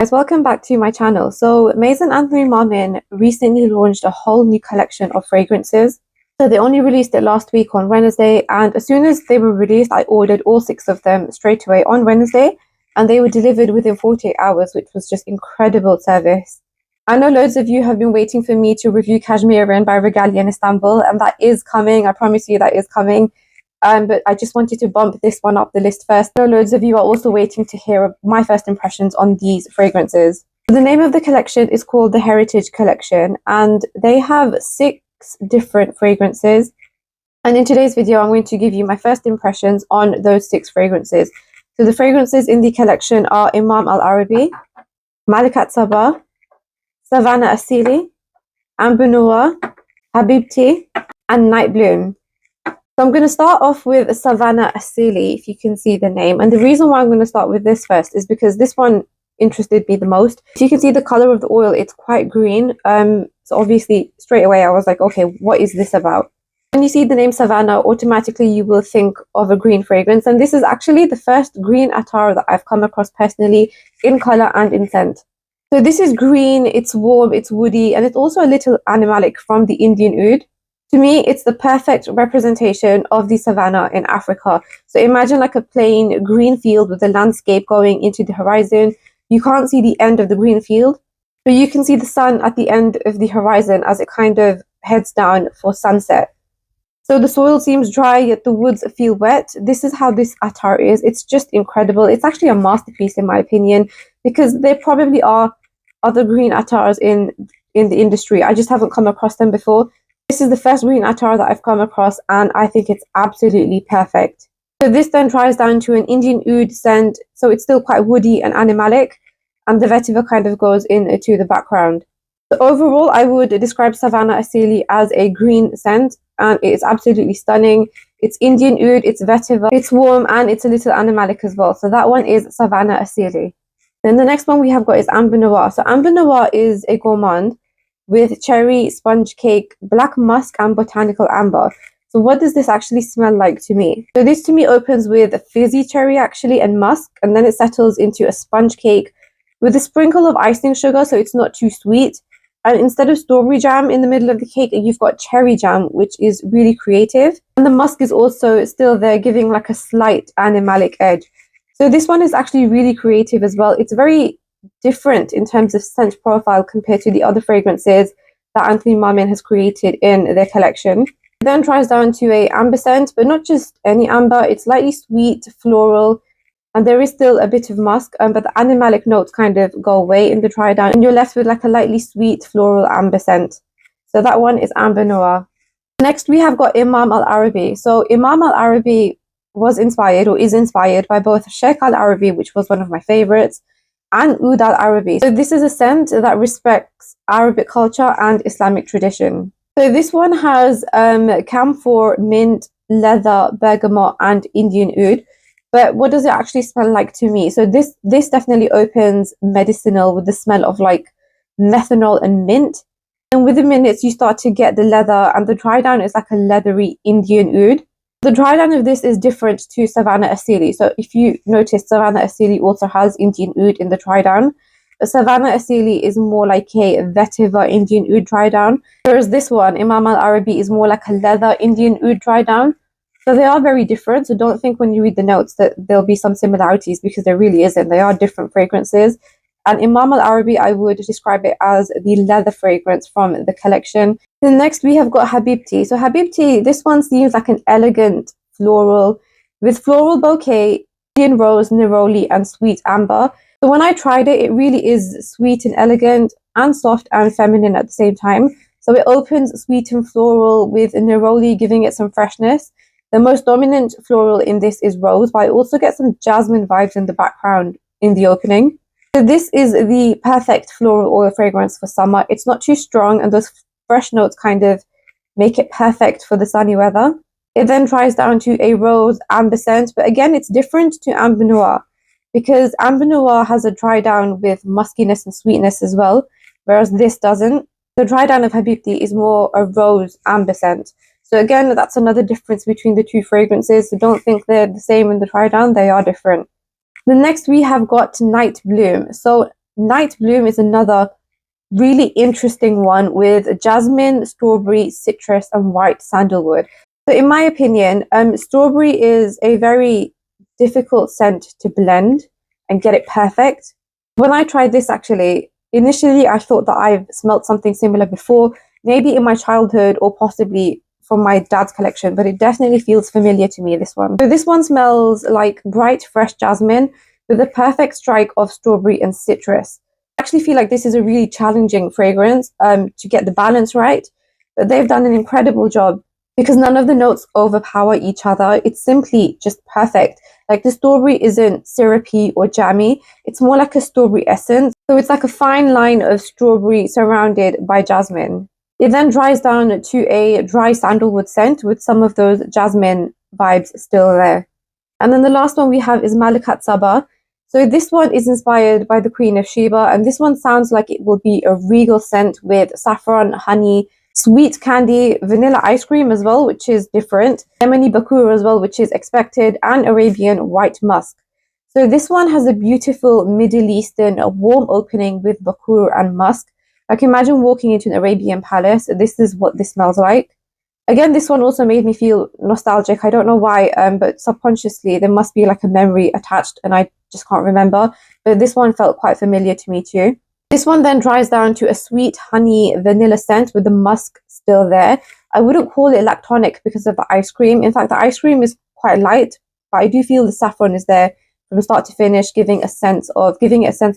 Guys, welcome back to my channel. So Maison and Marmin recently launched a whole new collection of fragrances. So they only released it last week on Wednesday, and as soon as they were released, I ordered all 6 of them straight away on Wednesday, and they were delivered within 48 hours, which was just incredible service. I know loads of you have been waiting for me to review Cashmere by Regalia in Istanbul, and that is coming. I promise you that is coming. But I just wanted to bump this one up the list first. I know loads of you are also waiting to hear my first impressions on these fragrances. The name of the collection is called the Heritage Collection, and they have 6 different fragrances. And in today's video, I'm going to give you my first impressions on those 6 fragrances. So the fragrances in the collection are Immal Arab, Malikat Saba, Savannah Asili, Ambina, Habibi, and Night Bloom. So I'm going to start off with Savannah Asili, if you can see the name. And the reason why I'm going to start with this first is because this one interested me the most. If you can see the color of the oil, it's quite green. So obviously straight away I was like, okay, what is this about? When you see the name Savannah, automatically you will think of a green fragrance. And this is actually the first green attar that I've come across personally in color and in scent. So this is green, it's warm, it's woody, and it's also a little animalic from the Indian oud. To me, it's the perfect representation of the savannah in Africa. So imagine like a plain green field with the landscape going into the horizon. You can't see the end of the green field, but you can see the sun at the end of the horizon as it kind of heads down for sunset. So the soil seems dry, yet the woods feel wet. This is how this attar is. It's just incredible. It's actually a masterpiece in my opinion, because there probably are other green attars in the industry. I just haven't come across them before. This is the first green attar that I've come across, and I think it's absolutely perfect. So this then tries down to an Indian oud scent, so it's still quite woody and animalic, and the vetiver kind of goes into the background. So overall, I would describe Savannah Asili as a green scent, and it's absolutely stunning. It's Indian oud, it's vetiver, it's warm, and it's a little animalic as well. So that one is Savannah Asili. Then the next one we have got is Ambina. So Ambina is a gourmand with cherry, sponge cake, black musk, and botanical amber. So what does this actually smell like to me? So this to me opens with a fizzy cherry actually and musk, and then it settles into a sponge cake with a sprinkle of icing sugar, so it's not too sweet. And instead of strawberry jam in the middle of the cake, you've got cherry jam, which is really creative. And the musk is also still there, giving like a slight animalic edge. So this one is actually really creative as well. It's very different in terms of scent profile compared to the other fragrances that Marmin has created in their collection. It then tries down to a amber scent, but not just any amber. It's lightly sweet, floral, and there is still a bit of musk, but the animalic notes kind of go away in the try down, and you're left with like a lightly sweet floral amber scent. So that one is Amber Noir. Next we have got Immal Arab. So Immal Arab was inspired or is inspired by both Sheikh Al Arabi, which was one of my favorites, and Oud Al Arabi. So this is a scent that respects Arabic culture and Islamic tradition. So this one has camphor, mint, leather, bergamot, and Indian oud. But what does it actually smell like to me? So this definitely opens medicinal with the smell of like methanol and mint. And with the minutes, you start to get the leather, and the dry down is like a leathery Indian oud. The dry down of this is different to Savannah Asili. So if you notice, Savannah Asili also has Indian oud in the dry down. Savannah Asili is more like a vetiver Indian oud dry down, whereas this one, Immal Arab, is more like a leather Indian oud dry down. So they are very different. So don't think when you read the notes that there'll be some similarities, because there really isn't. They are different fragrances. And Immal Arab, I would describe it as the leather fragrance from the collection. Then next we have got Habibi. So Habibi, this one seems like an elegant floral with floral bouquet, Indian rose, neroli, and sweet amber. So when I tried it, it really is sweet and elegant and soft and feminine at the same time. So it opens sweet and floral with neroli, giving it some freshness. The most dominant floral in this is rose, but I also get some jasmine vibes in the background in the opening. So this is the perfect floral oil fragrance for summer. It's not too strong, and those fresh notes kind of make it perfect for the sunny weather. It then dries down to a rose amber scent, but again, it's different to Amber Noir, because Amber Noir has a dry down with muskiness and sweetness as well, whereas this doesn't. The dry down of Habibi is more a rose amber scent. So again, that's another difference between the 2 fragrances. So don't think they're the same in the dry down, they are different. The next we have got Night Bloom. So Night Bloom is another really interesting one with jasmine, strawberry, citrus, and white sandalwood. So in my opinion, strawberry is a very difficult scent to blend and get it perfect. When I tried this actually, initially I thought that I've smelt something similar before, maybe in my childhood or possibly from my dad's collection, but it definitely feels familiar to me, this one. So this one smells like bright, fresh jasmine with a perfect strike of strawberry and citrus. I actually feel like this is a really challenging fragrance to get the balance right, but they've done an incredible job because none of the notes overpower each other. It's simply just perfect. Like the strawberry isn't syrupy or jammy, it's more like a strawberry essence. So it's like a fine line of strawberry surrounded by jasmine. It then dries down to a dry sandalwood scent with some of those jasmine vibes still there. And then the last one we have is Malikat Saba. So this one is inspired by the Queen of Sheba, and this one sounds like it will be a regal scent with saffron, honey, sweet candy, vanilla ice cream as well, which is different, lemony bakur as well, which is expected, and Arabian white musk. So this one has a beautiful Middle Eastern warm opening with bakur and musk. Like imagine walking into an Arabian palace. This is what this smells like. Again, this one also made me feel nostalgic. I don't know why, but subconsciously there must be like a memory attached and I just can't remember. But this one felt quite familiar to me too. This one then dries down to a sweet honey vanilla scent with the musk still there. I wouldn't call it lactonic because of the ice cream. In fact, the ice cream is quite light, but I do feel the saffron is there from start to finish, giving it a sense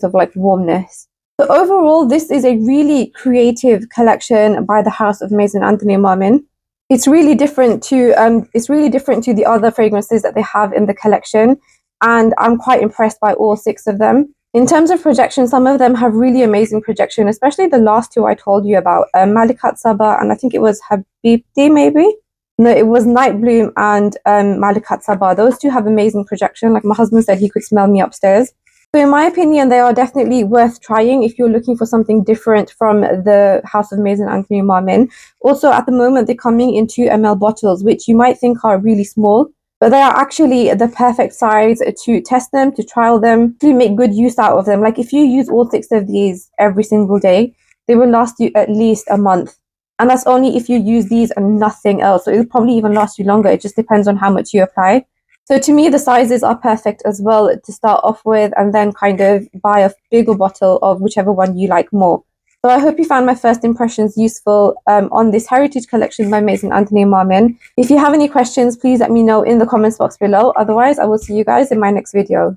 of like warmness. So overall, this is a really creative collection by the house of Maison Anthony Marmin. It's really different to the other fragrances that they have in the collection, and I'm quite impressed by all 6 of them. In terms of projection, some of them have really amazing projection, especially the last 2 I told you about, Malikat Saba, and I think it was Habibi maybe? No, it was Night Bloom and Malikat Saba. Those 2 have amazing projection. Like my husband said, he could smell me upstairs. So in my opinion, they are definitely worth trying if you're looking for something different from the House of Maison Anthony Marmin. Also, at the moment, they're coming in 2 ml bottles, which you might think are really small, but they are actually the perfect size to test them, to trial them, to make good use out of them. Like if you use all 6 of these every single day, they will last you at least a month. And that's only if you use these and nothing else. So it'll probably even last you longer. It just depends on how much you apply. So to me, the sizes are perfect as well to start off with, and then kind of buy a bigger bottle of whichever one you like more. So I hope you found my first impressions useful on this heritage collection by Maison Anthony Marmin. If you have any questions, please let me know in the comments box below. Otherwise, I will see you guys in my next video.